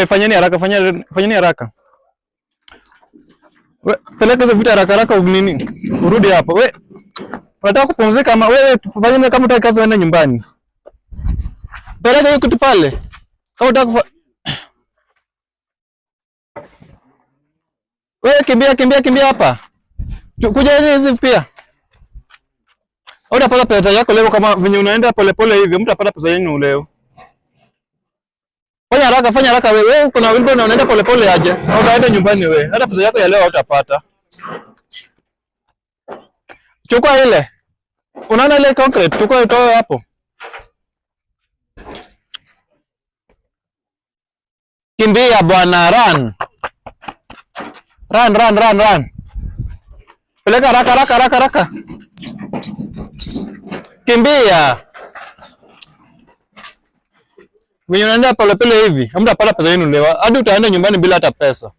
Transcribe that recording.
Fanyeni haraka, fanyeni haraka. We, peleka hizo vitu haraka haraka nini? Urudi hapo. We, unataka kupumzika ama wewe fanyeni kama unataka kazi uende nyumbani. Peleka hiyo kitu pale. Kama unataka wewe kimbia hapa. Kuja hizi pia. Utapata pesa yako leo kama venye unaenda polepole hivi, mtu apata pesa yenu leo. Fanya haraka wewe. Uko na wimbo na unaenda polepole aje. Au unaenda nyumbani wewe. Hata pesa yako ya leo hutapata. Chukua ile. Unaona ile concrete, chukua itoe hapo. Kimbia bwana, run. Run. Peleka haraka. Kimbia. Wewe unaenda polepole hivi, hamtapata pesa yenu leo. Hadi utaenda nyumbani bila hata pesa.